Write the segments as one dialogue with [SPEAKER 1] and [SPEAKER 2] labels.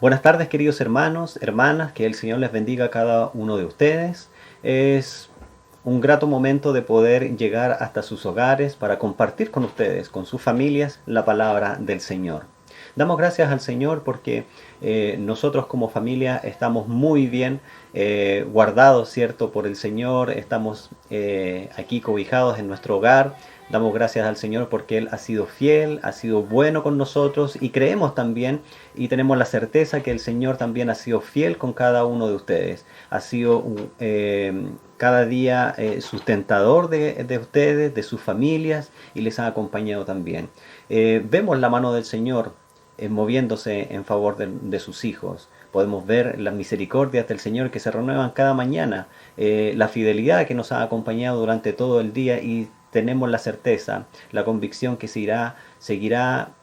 [SPEAKER 1] Buenas tardes, queridos hermanos, hermanas, que el Señor les bendiga a cada uno de ustedes. Es un grato momento de poder llegar hasta sus hogares para compartir con ustedes, con sus familias, la palabra del Señor. Damos gracias al Señor porque nosotros como familia estamos muy bien guardados, ¿cierto?, por el Señor. Estamos aquí cobijados en nuestro hogar. Damos gracias al Señor porque Él ha sido fiel, ha sido bueno con nosotros y creemos también y tenemos la certeza que el Señor también ha sido fiel con cada uno de ustedes. Ha sido cada día sustentador de ustedes, de sus familias y les ha acompañado también. Vemos la mano del Señor moviéndose en favor de sus hijos. Podemos ver las misericordias del Señor que se renuevan cada mañana, la fidelidad que nos ha acompañado durante todo el día y tenemos la certeza, la convicción que seguirá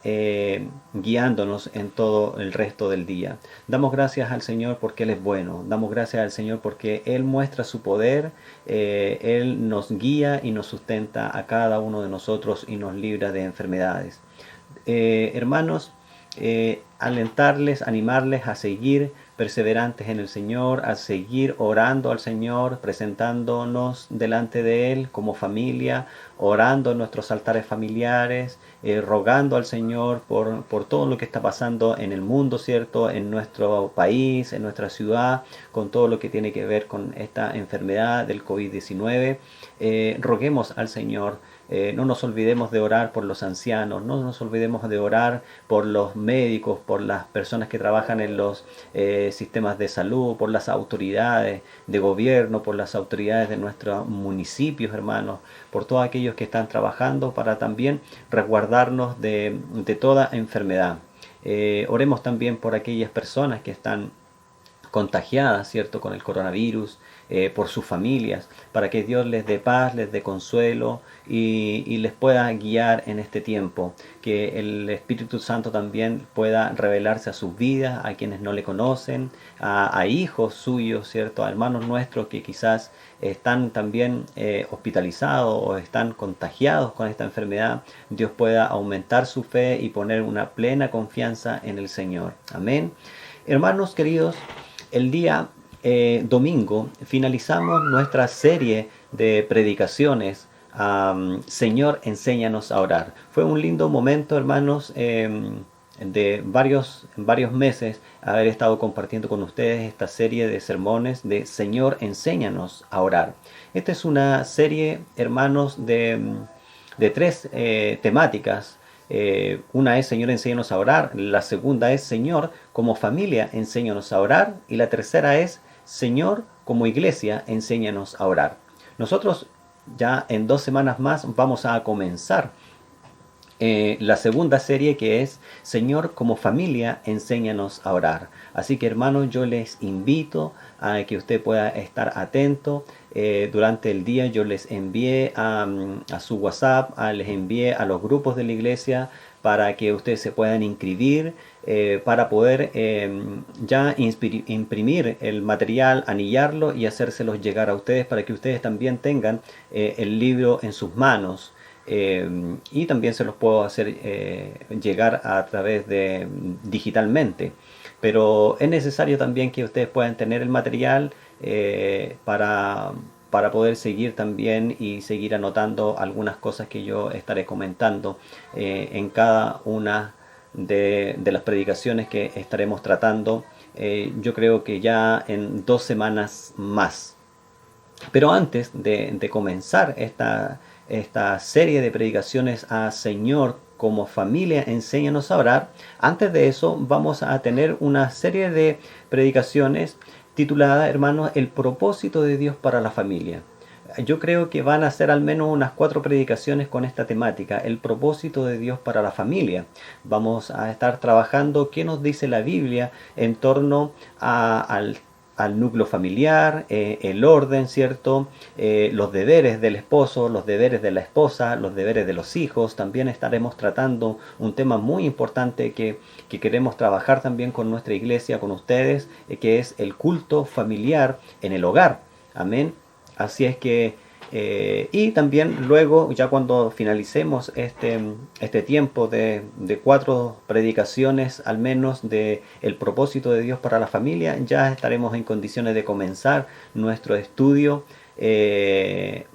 [SPEAKER 1] guiándonos en todo el resto del día. Damos gracias al Señor porque Él es bueno, damos gracias al Señor porque Él muestra su poder, Él nos guía y nos sustenta a cada uno de nosotros y nos libra de enfermedades. Hermanos, alentarles, animarles a seguir perseverantes en el Señor, a seguir orando al Señor, presentándonos delante de Él como familia, orando en nuestros altares familiares, rogando al Señor por todo lo que está pasando en el mundo, ¿cierto?, en nuestro país, en nuestra ciudad, con todo lo que tiene que ver con esta enfermedad del COVID-19. Roguemos al Señor. No nos olvidemos de orar por los ancianos, no nos olvidemos de orar por los médicos, por las personas que trabajan en los sistemas de salud, por las autoridades de gobierno, por las autoridades de nuestros municipios, hermanos, por todos aquellos que están trabajando para también resguardarnos de toda enfermedad. Oremos también por aquellas personas que están contagiadas, ¿cierto?, con el coronavirus, por sus familias, para que Dios les dé paz, les dé consuelo y les pueda guiar en este tiempo, que el Espíritu Santo también pueda revelarse a sus vidas, a quienes no le conocen, a hijos suyos, ¿cierto?, a hermanos nuestros que quizás están también hospitalizados o están contagiados con esta enfermedad. Dios pueda aumentar su fe y poner una plena confianza en el Señor. Amén. Hermanos queridos, el día domingo finalizamos nuestra serie de predicaciones. Señor, enséñanos a orar. Fue un lindo momento, hermanos, de varios meses haber estado compartiendo con ustedes esta serie de sermones de Señor, enséñanos a orar. Esta es una serie, hermanos, de tres temáticas. Una es Señor, enséñanos a orar. La segunda es Señor, como familia, enséñanos a orar. Y la tercera es Señor, como iglesia, enséñanos a orar. Nosotros ya en 2 semanas más vamos a comenzar la segunda serie, que es Señor, como familia, enséñanos a orar. Así que, hermanos, yo les invito a que usted pueda estar atento. Durante el día yo les envié a su WhatsApp, les envié a los grupos de la iglesia para que ustedes se puedan inscribir, para poder ya imprimir el material, anillarlo y hacérselos llegar a ustedes para que ustedes también tengan el libro en sus manos. Y también se los puedo hacer llegar a través de digitalmente. Pero es necesario también que ustedes puedan tener el material para poder seguir también y seguir anotando algunas cosas que yo estaré comentando en cada una de las predicaciones que estaremos tratando. Yo creo que ya en 2 semanas más. Pero antes de comenzar esta serie de predicaciones a Señor, como familia, enséñanos a orar, antes de eso vamos a tener una serie de predicaciones titulada, hermanos, El propósito de Dios para la familia. Yo creo que van a ser al menos unas 4 predicaciones con esta temática, el propósito de Dios para la familia. Vamos a estar trabajando qué nos dice la Biblia en torno al núcleo familiar, el orden, ¿cierto? Los deberes del esposo, los deberes de la esposa, los deberes de los hijos. También estaremos tratando un tema muy importante que queremos trabajar también con nuestra iglesia, con ustedes, que es el culto familiar en el hogar. Amén. Así es que Y también luego, ya cuando finalicemos este tiempo de 4 predicaciones, al menos de el propósito de Dios para la familia, ya estaremos en condiciones de comenzar nuestro estudio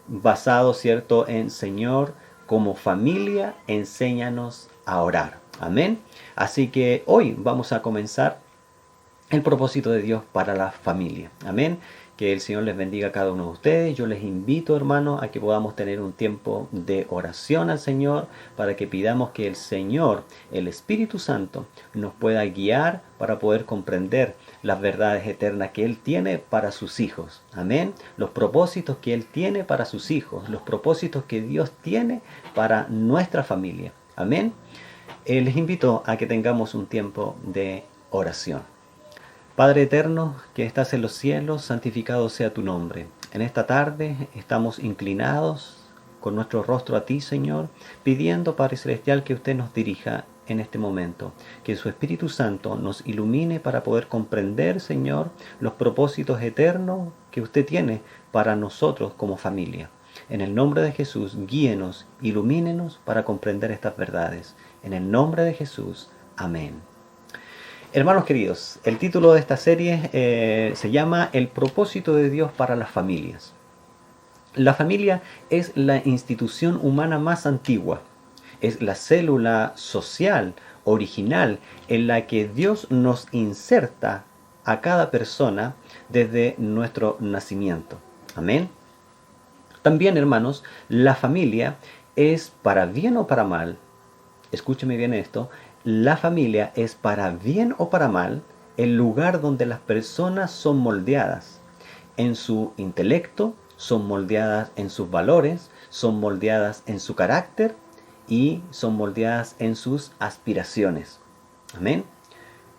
[SPEAKER 1] basado, ¿cierto?, en Señor, como familia, enséñanos a orar. Amén. Así que hoy vamos a comenzar el propósito de Dios para la familia. Amén. Que el Señor les bendiga a cada uno de ustedes. Yo les invito, hermanos, a que podamos tener un tiempo de oración al Señor para que pidamos que el Señor, el Espíritu Santo, nos pueda guiar para poder comprender las verdades eternas que Él tiene para sus hijos. Amén. Los propósitos que Él tiene para sus hijos. Los propósitos que Dios tiene para nuestra familia. Amén. Les invito a que tengamos un tiempo de oración. Padre eterno, que estás en los cielos, santificado sea tu nombre. En esta tarde estamos inclinados con nuestro rostro a ti, Señor, pidiendo, Padre Celestial, que usted nos dirija en este momento. Que su Espíritu Santo nos ilumine para poder comprender, Señor, los propósitos eternos que usted tiene para nosotros como familia. En el nombre de Jesús, guíenos, ilumínenos para comprender estas verdades. En el nombre de Jesús, amén. Hermanos queridos, el título de esta serie se llama El propósito de Dios para las familias. La familia es la institución humana más antigua. Es la célula social original en la que Dios nos inserta a cada persona desde nuestro nacimiento. Amén. También, hermanos, la familia es, para bien o para mal, escúcheme bien esto, la familia es, para bien o para mal, el lugar donde las personas son moldeadas en su intelecto, son moldeadas en sus valores, son moldeadas en su carácter y son moldeadas en sus aspiraciones. Amén.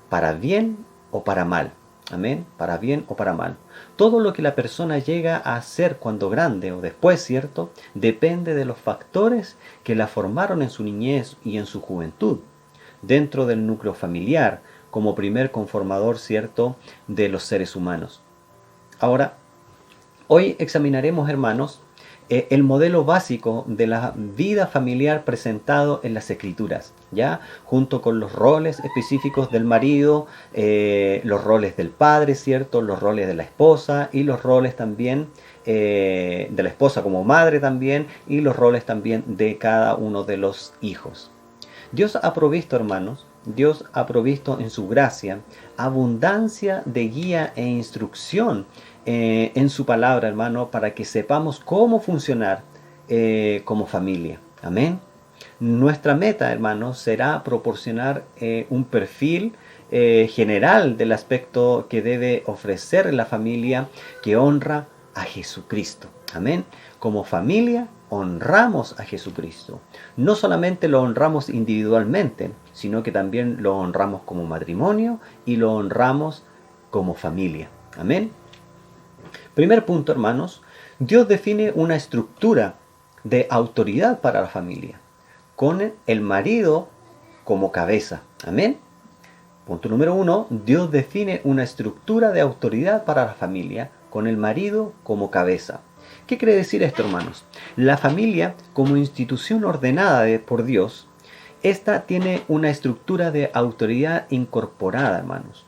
[SPEAKER 1] Para bien o para mal. Amén. Para bien o para mal. Todo lo que la persona llega a hacer cuando grande o después, ¿cierto?, depende de los factores que la formaron en su niñez y en su juventud, dentro del núcleo familiar, como primer conformador, ¿cierto?, de los seres humanos. Ahora, hoy examinaremos, hermanos, el modelo básico de la vida familiar presentado en las Escrituras, ¿ya? Junto con los roles específicos del marido, los roles del padre, ¿cierto?, los roles de la esposa y los roles también de la esposa como madre también y los roles también de cada uno de los hijos. Dios ha provisto, hermanos, Dios ha provisto en su gracia abundancia de guía e instrucción en su palabra, hermano, para que sepamos cómo funcionar como familia. Amén. Nuestra meta, hermanos, será proporcionar un perfil general del aspecto que debe ofrecer la familia que honra a Jesucristo. Amén. Como familia honramos a Jesucristo. No solamente lo honramos individualmente, sino que también lo honramos como matrimonio y lo honramos como familia. Amén. Primer punto, hermanos, Dios define una estructura de autoridad para la familia, con el marido como cabeza. Amén. Punto número 1, Dios define una estructura de autoridad para la familia, con el marido como cabeza. ¿Qué quiere decir esto, hermanos? La familia, como institución ordenada por Dios, esta tiene una estructura de autoridad incorporada, hermanos.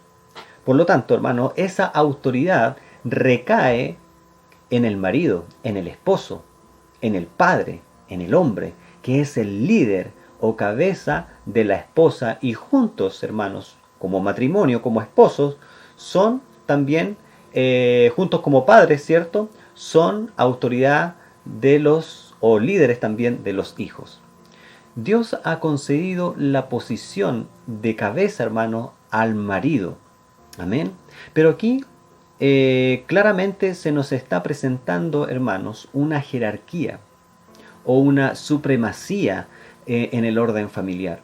[SPEAKER 1] Por lo tanto, hermanos, esa autoridad recae en el marido, en el esposo, en el padre, en el hombre, que es el líder o cabeza de la esposa, y juntos, hermanos, como matrimonio, como esposos, son también, juntos como padres, ¿cierto?, son autoridad de los, o líderes también de los hijos. Dios ha concedido la posición de cabeza, hermano, al marido. Amén. Pero aquí claramente se nos está presentando, hermanos, una jerarquía o una supremacía en el orden familiar.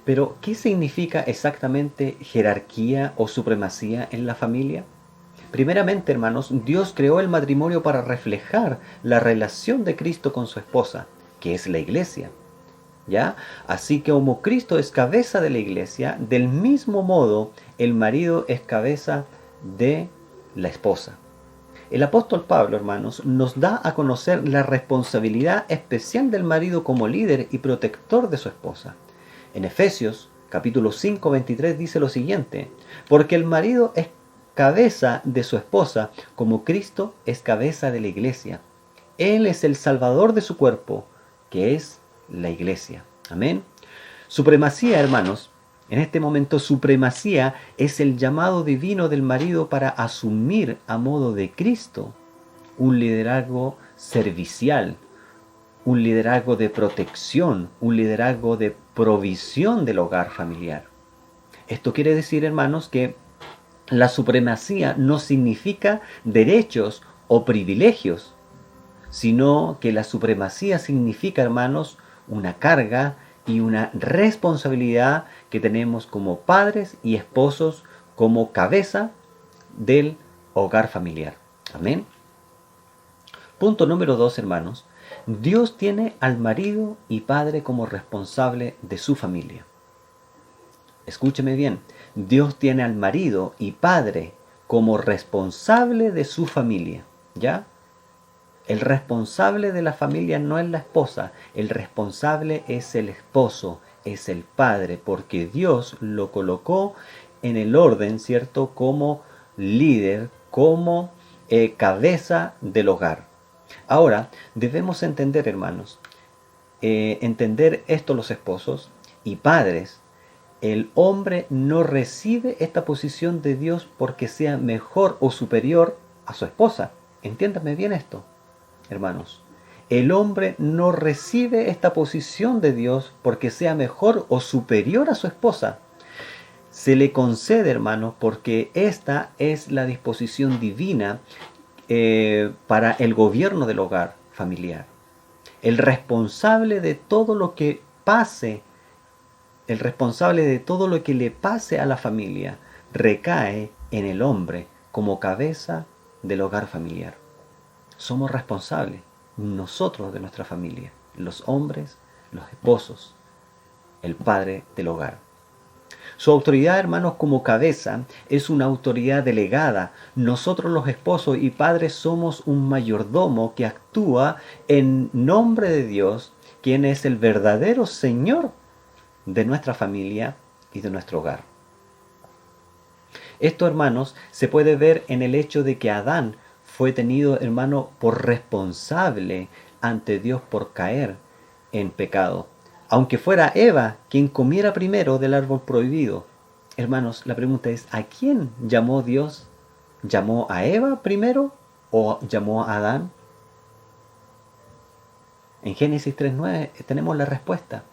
[SPEAKER 1] Pero, ¿qué significa exactamente jerarquía o supremacía en la familia? Primeramente, hermanos, Dios creó el matrimonio para reflejar la relación de Cristo con su esposa, que es la iglesia. ¿Ya? Así que como Cristo es cabeza de la iglesia, del mismo modo el marido es cabeza de la esposa. El apóstol Pablo, hermanos, nos da a conocer la responsabilidad especial del marido como líder y protector de su esposa. En Efesios, capítulo 5, 23 dice lo siguiente: porque el marido es cabeza de su esposa, como Cristo es cabeza de la iglesia. Él es el salvador de su cuerpo, que es la iglesia. Amén. Supremacía, hermanos. En este momento, supremacía es el llamado divino del marido para asumir a modo de Cristo un liderazgo servicial, un liderazgo de protección, un liderazgo de provisión del hogar familiar. Esto quiere decir, hermanos, que la supremacía no significa derechos o privilegios, sino que la supremacía significa, hermanos, una carga y una responsabilidad que tenemos como padres y esposos, como cabeza del hogar familiar. Amén. Punto número 2, hermanos. Dios tiene al marido y padre como responsable de su familia. Escúcheme bien. Dios tiene al marido y padre como responsable de su familia. ¿Ya? El responsable de la familia no es la esposa, el responsable es el esposo, es el padre, porque Dios lo colocó en el orden, ¿cierto? Como líder, como cabeza del hogar. Ahora, debemos entender, hermanos, entender esto los esposos y padres. El hombre no recibe esta posición de Dios porque sea mejor o superior a su esposa. Entiéndame bien esto, hermanos. El hombre no recibe esta posición de Dios porque sea mejor o superior a su esposa. Se le concede, hermanos, porque esta es la disposición divina para el gobierno del hogar familiar. El responsable de todo lo que pase, el responsable de todo lo que le pase a la familia, recae en el hombre como cabeza del hogar familiar. Somos responsables, nosotros de nuestra familia, los hombres, los esposos, el padre del hogar. Su autoridad, hermanos, como cabeza, es una autoridad delegada. Nosotros los esposos y padres somos un mayordomo que actúa en nombre de Dios, quien es el verdadero Señor de nuestra familia y de nuestro hogar. Esto, hermanos, se puede ver en el hecho de que Adán fue tenido, hermano, por responsable ante Dios por caer en pecado. Aunque fuera Eva quien comiera primero del árbol prohibido. Hermanos, la pregunta es, ¿a quién llamó Dios? ¿Llamó a Eva primero o llamó a Adán? En Génesis 3:9 tenemos la respuesta.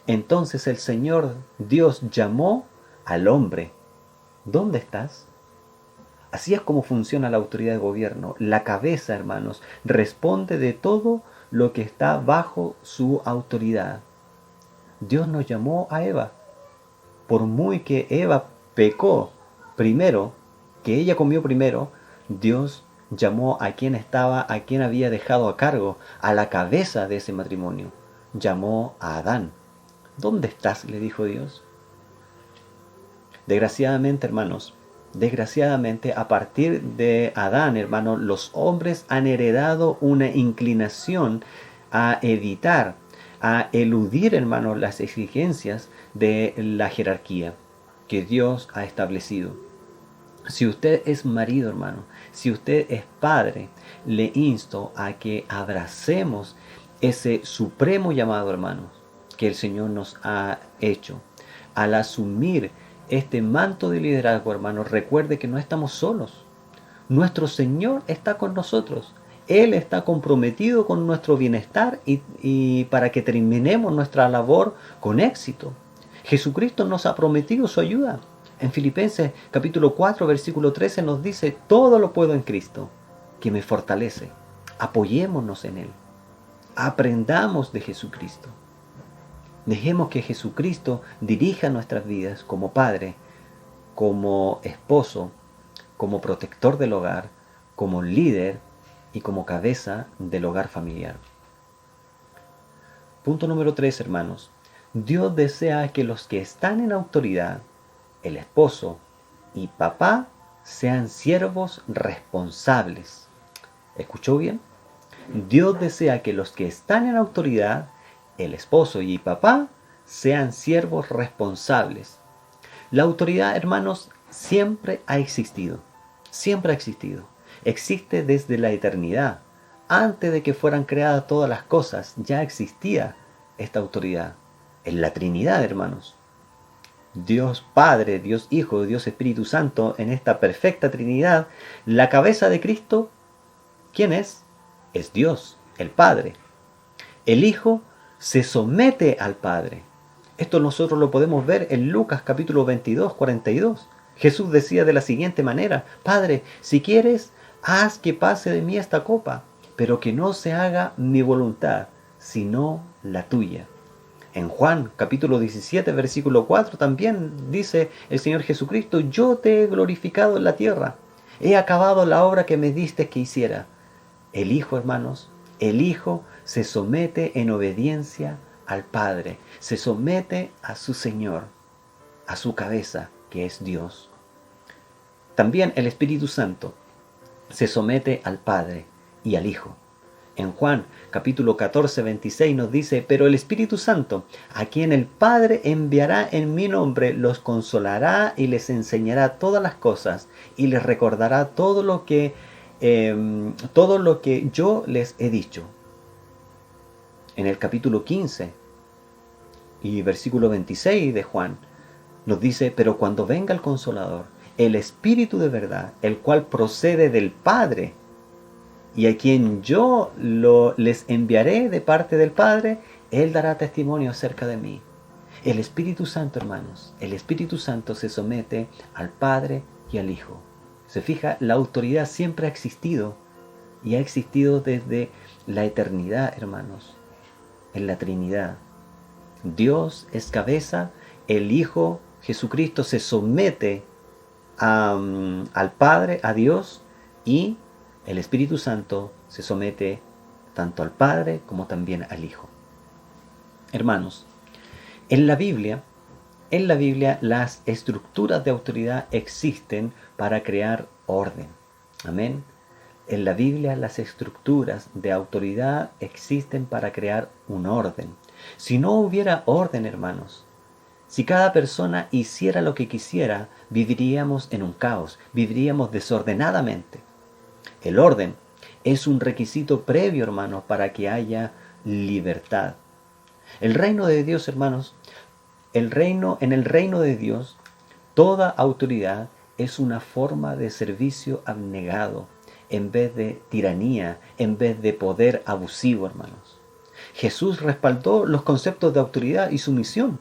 [SPEAKER 1] Entonces el Señor Dios llamó al hombre. ¿Dónde estás? Así es como funciona la autoridad de gobierno. La cabeza, hermanos, responde de todo lo que está bajo su autoridad. Dios nos llamó a Eva. Por muy que Eva pecó primero, que ella comió primero, Dios llamó a quien había dejado a cargo, a la cabeza de ese matrimonio. Llamó a Adán. ¿Dónde estás?, le dijo Dios. Desgraciadamente, hermanos, a partir de Adán, hermanos, los hombres han heredado una inclinación a evitar, a eludir, hermanos, las exigencias de la jerarquía que Dios ha establecido. Si usted es marido, hermano, si usted es padre, le insto a que abracemos ese supremo llamado, hermanos, que el Señor nos ha hecho. Al asumir este manto de liderazgo, hermanos, recuerde que no estamos solos. Nuestro Señor está con nosotros. Él está comprometido con nuestro bienestar y para que terminemos nuestra labor con éxito. Jesucristo nos ha prometido su ayuda. En Filipenses capítulo 4, versículo 13 nos dice, todo lo puedo en Cristo, que me fortalece. Apoyémonos en Él. Aprendamos de Jesucristo. Dejemos que Jesucristo dirija nuestras vidas como Padre, como esposo, como protector del hogar, como líder y como cabeza del hogar familiar. Punto número 3, hermanos. Dios desea que los que están en autoridad, el esposo y papá, sean siervos responsables. ¿Escuchó bien? Dios desea que los que están en autoridad, el esposo y papá, sean siervos responsables. La autoridad, hermanos, siempre ha existido. Siempre ha existido. Existe desde la eternidad. Antes de que fueran creadas todas las cosas, ya existía esta autoridad. En la Trinidad, hermanos. Dios Padre, Dios Hijo, Dios Espíritu Santo, en esta perfecta Trinidad, la cabeza de Cristo, ¿quién es? Es Dios, el Padre. El Hijo se somete al Padre. Esto nosotros lo podemos ver en Lucas capítulo 22, 42. Jesús decía de la siguiente manera: Padre, si quieres, haz que pase de mí esta copa, pero que no se haga mi voluntad, sino la tuya. En Juan capítulo 17, versículo 4 también dice el Señor Jesucristo: yo te he glorificado en la tierra, he acabado la obra que me diste que hiciera. El Hijo, hermanos, el Hijo se somete en obediencia al Padre, se somete a su Señor, a su cabeza, que es Dios. También el Espíritu Santo se somete al Padre y al Hijo. En Juan capítulo 14, 26 nos dice: pero el Espíritu Santo, a quien el Padre enviará en mi nombre, los consolará y les enseñará todas las cosas y les recordará todo lo que yo les he dicho. En el capítulo 15 y versículo 26 de Juan nos dice: pero cuando venga el Consolador, el Espíritu de verdad, el cual procede del Padre, y a quien yo les enviaré de parte del Padre, Él dará testimonio acerca de mí. El Espíritu Santo, hermanos, el Espíritu Santo se somete al Padre y al Hijo. Se fija, la autoridad siempre ha existido, y ha existido desde la eternidad, hermanos, en la Trinidad. Dios es cabeza, el Hijo Jesucristo se somete al Padre, a Dios, y el Espíritu Santo se somete tanto al Padre como también al Hijo. Hermanos, en la Biblia las estructuras de autoridad existen para crear orden. Amén. En la Biblia las estructuras de autoridad existen para crear un orden. Si no hubiera orden, hermanos, si cada persona hiciera lo que quisiera, viviríamos en un caos, viviríamos desordenadamente. El orden es un requisito previo, hermanos, para que haya libertad. El reino de Dios, hermanos, en el reino de Dios, toda autoridad es una forma de servicio abnegado, en vez de tiranía, en vez de poder abusivo, hermanos. Jesús respaldó los conceptos de autoridad y sumisión,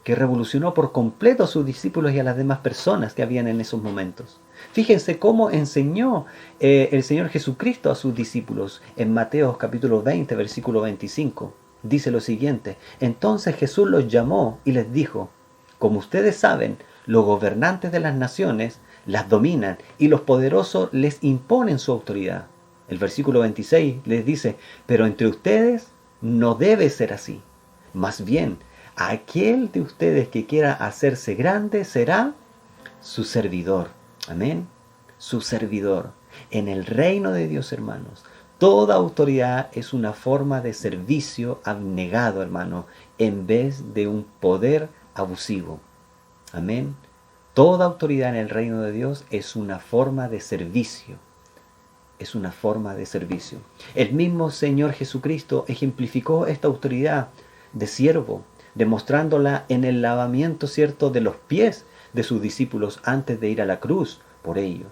[SPEAKER 1] que revolucionó por completo a sus discípulos y a las demás personas que habían en esos momentos. Fíjense cómo enseñó el Señor Jesucristo a sus discípulos en Mateo capítulo 20, versículo 25. Dice lo siguiente: entonces Jesús los llamó y les dijo: como ustedes saben, los gobernantes de las naciones las dominan y los poderosos les imponen su autoridad. El versículo 26 les dice: pero entre ustedes no debe ser así. Más bien, aquel de ustedes que quiera hacerse grande será su servidor. Amén. Su servidor. En el reino de Dios, hermanos, toda autoridad es una forma de servicio abnegado, hermano, en vez de un poder abusivo. Amén. Toda autoridad en el reino de Dios es una forma de servicio. Es una forma de servicio. El mismo Señor Jesucristo ejemplificó esta autoridad de siervo, demostrándola en el lavamiento, ¿cierto?, de los pies de sus discípulos antes de ir a la cruz por ellos.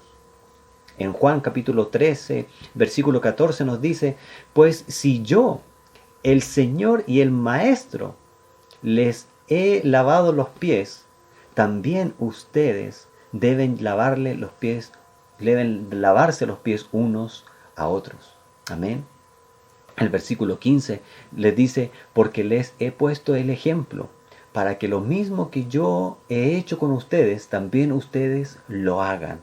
[SPEAKER 1] En Juan capítulo 13, versículo 14 nos dice: pues si yo, el Señor y el Maestro, les he lavado los pies, también ustedes deben lavarse los pies unos a otros. Amén. El versículo 15 les dice: porque les he puesto el ejemplo, para que lo mismo que yo he hecho con ustedes, también ustedes lo hagan.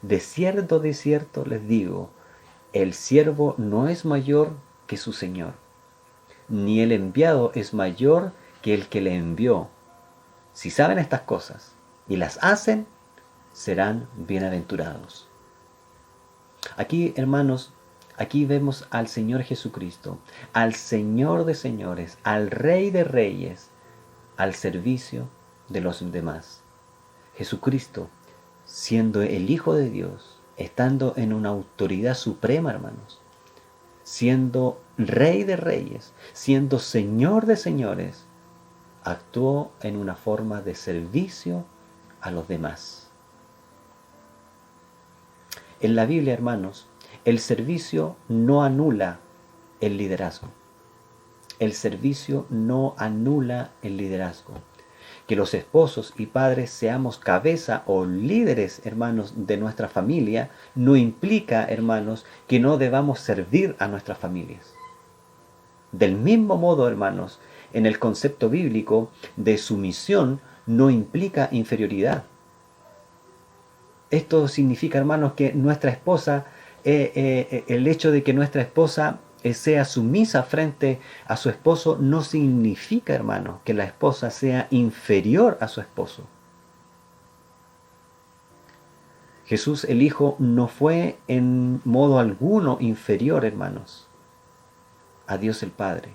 [SPEAKER 1] De cierto les digo, el siervo no es mayor que su Señor, ni el enviado es mayor que el que le envió. Si saben estas cosas y las hacen, serán bienaventurados. Aquí, hermanos, Aquí vemos al Señor Jesucristo, al Señor de señores, al Rey de reyes, al servicio de los demás. Jesucristo, siendo el Hijo de Dios, estando en una autoridad suprema, hermanos, siendo Rey de reyes, siendo Señor de señores, actuó en una forma de servicio a los demás. En la Biblia, hermanos, el servicio no anula el liderazgo. El servicio no anula el liderazgo. Que los esposos y padres seamos cabeza o líderes, hermanos, de nuestra familia, no implica, hermanos, que no debamos servir a nuestras familias. Del mismo modo, hermanos, en el concepto bíblico de sumisión no implica inferioridad. Esto significa, hermanos, que nuestra esposa, el hecho de que nuestra esposa sea sumisa frente a su esposo no significa, hermanos, que la esposa sea inferior a su esposo. Jesús el Hijo no fue en modo alguno inferior, hermanos, a Dios el Padre.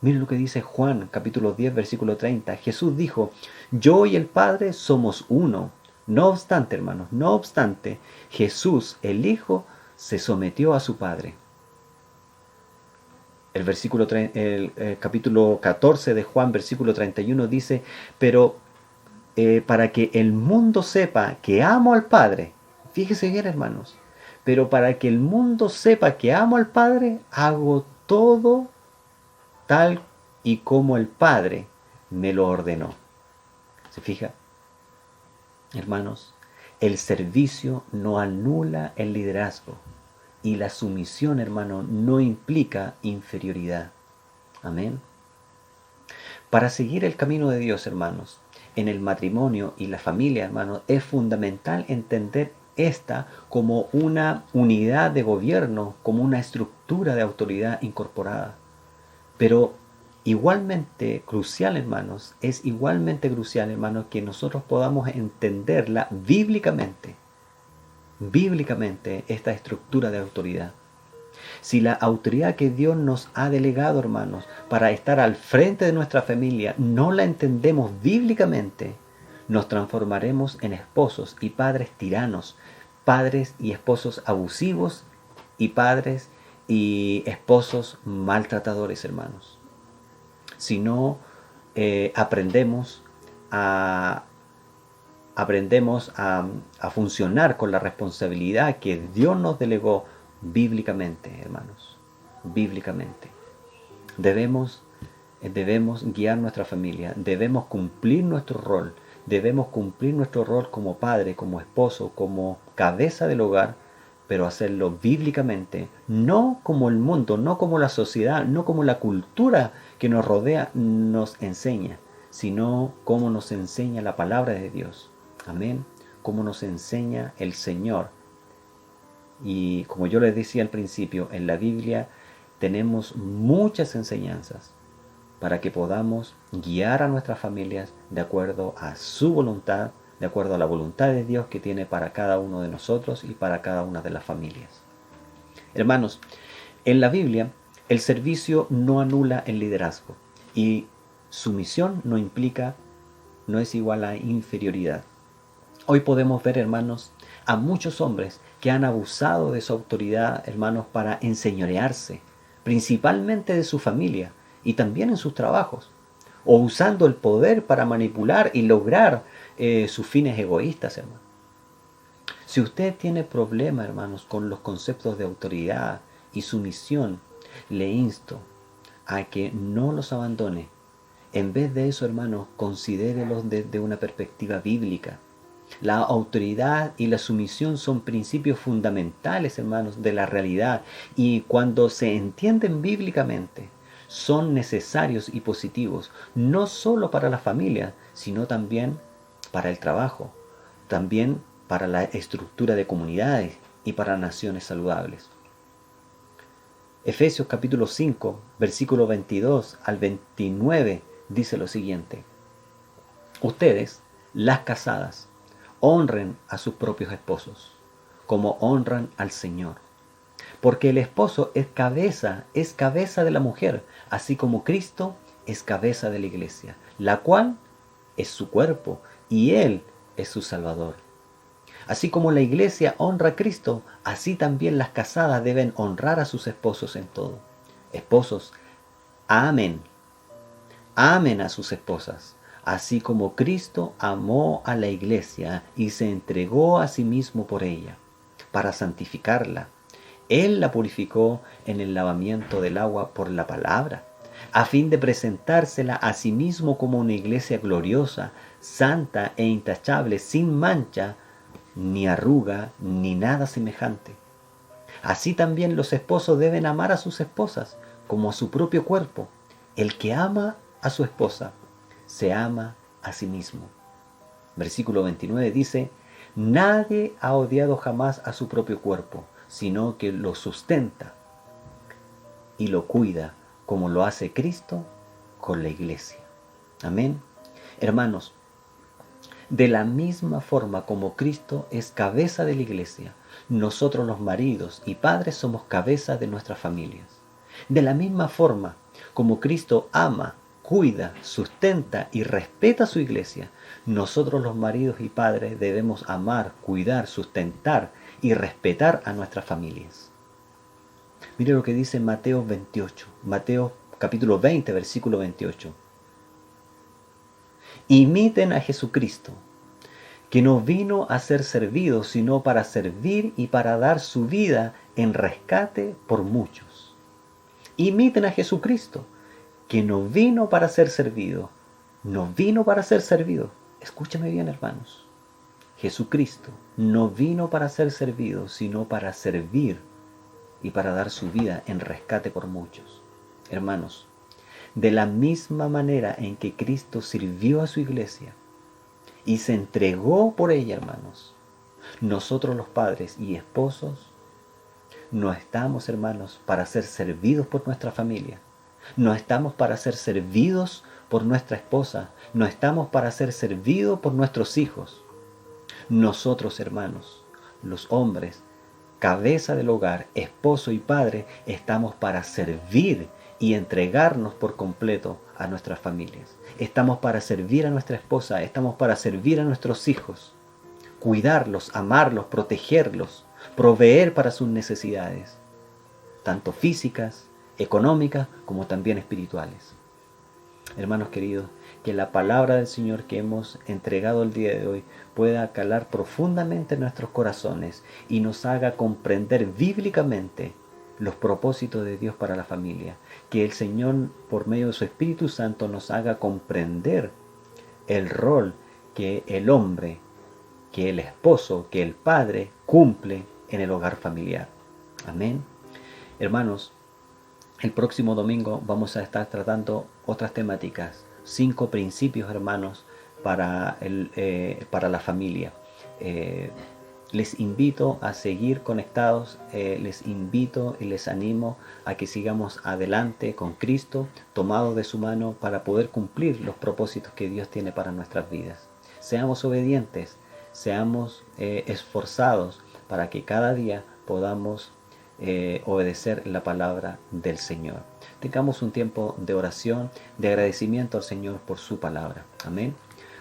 [SPEAKER 1] Miren lo que dice Juan, capítulo 10, versículo 30. Jesús dijo, yo y el Padre somos uno. No obstante, hermanos, no obstante, Jesús, el Hijo, se sometió a su Padre. El capítulo 14 de Juan, versículo 31 dice, pero para que el mundo sepa que amo al Padre, fíjese bien, hermanos, pero para que el mundo sepa que amo al Padre, hago todo tal y como el Padre me lo ordenó. ¿Se fija? Hermanos, el servicio no anula el liderazgo y la sumisión, hermano, no implica inferioridad. Amén. Para seguir el camino de Dios, hermanos, en el matrimonio y la familia, hermanos, es fundamental entender esta como una unidad de gobierno, como una estructura de autoridad incorporada. Pero igualmente crucial, hermanos, es igualmente crucial, hermanos, que nosotros podamos entenderla bíblicamente esta estructura de autoridad. Si la autoridad que Dios nos ha delegado, hermanos, para estar al frente de nuestra familia, no la entendemos bíblicamente, nos transformaremos en esposos y padres tiranos, padres y esposos abusivos y padres y esposos maltratadores, hermanos. Si no aprendemos a funcionar con la responsabilidad que Dios nos delegó bíblicamente, hermanos, bíblicamente. Debemos guiar nuestra familia, debemos cumplir nuestro rol como padre, como esposo, como cabeza del hogar, pero hacerlo bíblicamente, no como el mundo, no como la sociedad, no como la cultura que nos rodea nos enseña, sino como nos enseña la palabra de Dios. Amén. Como nos enseña el Señor. Y como yo les decía al principio, en la Biblia tenemos muchas enseñanzas para que podamos guiar a nuestras familias de acuerdo a su voluntad, de acuerdo a la voluntad de Dios que tiene para cada uno de nosotros y para cada una de las familias. Hermanos, en la Biblia el servicio no anula el liderazgo y sumisión no es igual a inferioridad. Hoy podemos ver, hermanos, a muchos hombres que han abusado de su autoridad, hermanos, para enseñorearse, principalmente de su familia y también en sus trabajos, o usando el poder para manipular y lograr sus fines egoístas, hermanos. Si usted tiene problema, hermanos, con los conceptos de autoridad y sumisión, le insto a que no los abandone. En vez de eso, hermanos, considérelos desde una perspectiva bíblica. La autoridad y la sumisión son principios fundamentales, hermanos, de la realidad, y cuando se entienden bíblicamente, son necesarios y positivos, no solo para la familia, sino también para el trabajo, también para la estructura de comunidades y para naciones saludables. Efesios capítulo 5, versículo 22 al 29 dice lo siguiente: ustedes, las casadas, honren a sus propios esposos, como honran al Señor. Porque el esposo es cabeza de la mujer, así como Cristo es cabeza de la iglesia, la cual es su cuerpo y Él es su Salvador. Así como la iglesia honra a Cristo, así también las casadas deben honrar a sus esposos en todo. Esposos, amen, amen a sus esposas, así como Cristo amó a la iglesia y se entregó a sí mismo por ella, para santificarla. Él la purificó en el lavamiento del agua por la palabra, a fin de presentársela a sí mismo como una iglesia gloriosa, santa e intachable, sin mancha, ni arruga, ni nada semejante. Así también los esposos deben amar a sus esposas como a su propio cuerpo. El que ama a su esposa se ama a sí mismo. Versículo 29 dice: nadie ha odiado jamás a su propio cuerpo, sino que lo sustenta y lo cuida, como lo hace Cristo con la iglesia. Amén. Hermanos, de la misma forma como Cristo es cabeza de la iglesia, nosotros los maridos y padres somos cabeza de nuestras familias. De la misma forma como Cristo ama, cuida, sustenta y respeta a su iglesia, nosotros los maridos y padres debemos amar, cuidar, sustentar y respetar a nuestras familias. Mire lo que dice Mateo 28, Mateo capítulo 20, versículo 28. Imiten a Jesucristo, que no vino a ser servido, sino para servir y para dar su vida en rescate por muchos. Imiten a Jesucristo, que no vino para ser servido, no vino para ser servido. Escúchame bien, hermanos. Jesucristo no vino para ser servido, sino para servir y para dar su vida en rescate por muchos. Hermanos, de la misma manera en que Cristo sirvió a su iglesia y se entregó por ella, hermanos, nosotros los padres y esposos no estamos, hermanos, para ser servidos por nuestra familia. No estamos para ser servidos por nuestra esposa. No estamos para ser servidos por nuestros hijos. Nosotros, hermanos, los hombres, cabeza del hogar, esposo y padre, estamos para servir y entregarnos por completo a nuestras familias. Estamos para servir a nuestra esposa, estamos para servir a nuestros hijos, cuidarlos, amarlos, protegerlos, proveer para sus necesidades, tanto físicas, económicas, como también espirituales. Hermanos queridos, que la palabra del Señor que hemos entregado el día de hoy pueda calar profundamente en nuestros corazones y nos haga comprender bíblicamente los propósitos de Dios para la familia. Que el Señor, por medio de su Espíritu Santo, nos haga comprender el rol que el hombre, que el esposo, que el padre cumple en el hogar familiar. Amén. Hermanos, el próximo domingo vamos a estar tratando otras temáticas, 5 principios, hermanos, para la familia. Les invito a seguir conectados, les invito y les animo a que sigamos adelante con Cristo, tomados de su mano para poder cumplir los propósitos que Dios tiene para nuestras vidas. Seamos obedientes, seamos esforzados para que cada día podamos obedecer la palabra del Señor. Tengamos un tiempo de oración, de agradecimiento al Señor por su palabra. Amén.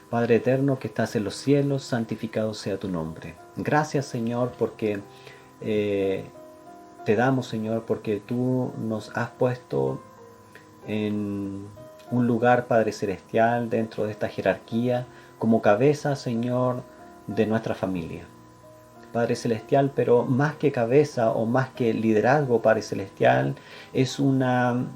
[SPEAKER 1] Padre eterno que estás en los cielos, santificado sea tu nombre. Gracias, Señor, porque te damos, Señor, porque tú nos has puesto en un lugar, Padre Celestial, dentro de esta jerarquía, como cabeza, Señor, de nuestra familia. Padre Celestial, pero más que cabeza o más que liderazgo, Padre Celestial, es una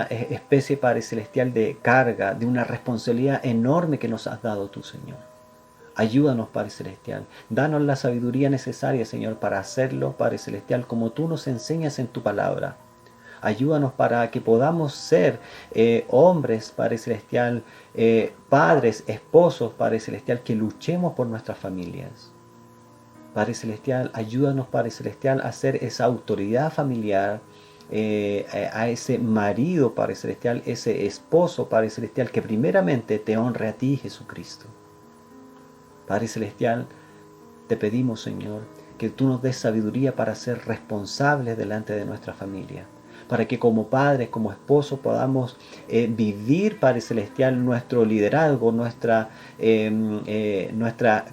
[SPEAKER 1] especie, Padre Celestial, de carga, de una responsabilidad enorme que nos has dado tú, Señor. Ayúdanos, Padre Celestial. Danos la sabiduría necesaria, Señor, para hacerlo, Padre Celestial, como tú nos enseñas en tu palabra. Ayúdanos para que podamos ser hombres, Padre Celestial, padres, esposos, Padre Celestial, que luchemos por nuestras familias. Padre Celestial, ayúdanos, Padre Celestial, a ser esa autoridad familiar, a ese marido, Padre Celestial, ese esposo, Padre Celestial, que primeramente te honre a ti, Jesucristo. Padre Celestial, te pedimos, Señor, que tú nos des sabiduría para ser responsables delante de nuestra familia, para que como padres, como esposos podamos vivir, Padre Celestial, nuestro liderazgo, nuestra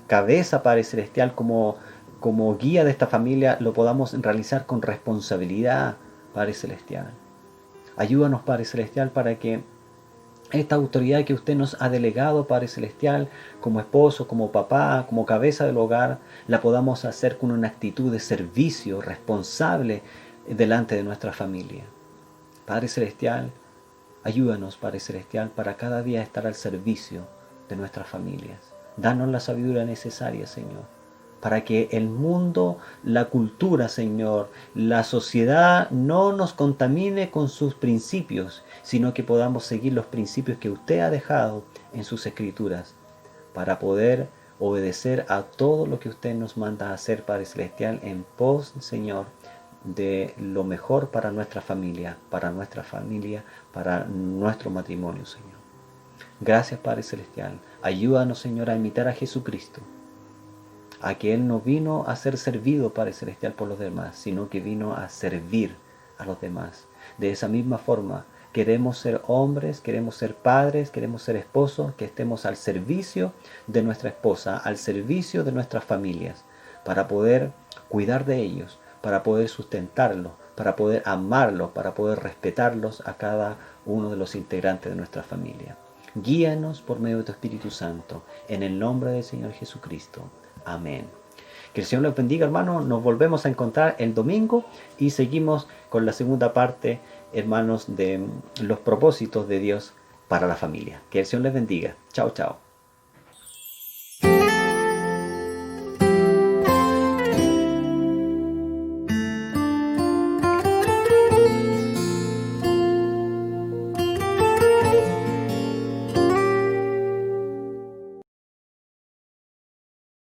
[SPEAKER 1] cabeza, Padre Celestial, como guía de esta familia, lo podamos realizar con responsabilidad, Padre Celestial. Ayúdanos, Padre Celestial, para que esta autoridad que usted nos ha delegado, Padre Celestial, como esposo, como papá, como cabeza del hogar, la podamos hacer con una actitud de servicio responsable delante de nuestra familia. Padre Celestial, ayúdanos, Padre Celestial, para cada día estar al servicio de nuestras familias. Danos la sabiduría necesaria, Señor, para que el mundo, la cultura, Señor, la sociedad no nos contamine con sus principios, sino que podamos seguir los principios que usted ha dejado en sus escrituras, para poder obedecer a todo lo que usted nos manda a hacer, Padre Celestial, en pos, Señor, de lo mejor para nuestra familia, para nuestro matrimonio, Señor. Gracias, Padre Celestial. Ayúdanos, Señor, a imitar a Jesucristo, a que Él no vino a ser servido, Padre Celestial, por los demás, sino que vino a servir a los demás. De esa misma forma, queremos ser hombres, queremos ser padres, queremos ser esposos, que estemos al servicio de nuestra esposa, al servicio de nuestras familias, para poder cuidar de ellos, para poder sustentarlos, para poder amarlos, para poder respetarlos a cada uno de los integrantes de nuestra familia. Guíanos por medio de tu Espíritu Santo, en el nombre del Señor Jesucristo. Amén. Que el Señor los bendiga, hermanos. Nos volvemos a encontrar el domingo y seguimos con la segunda parte, hermanos, de los propósitos de Dios para la familia. Que el Señor les bendiga. Chao, chao.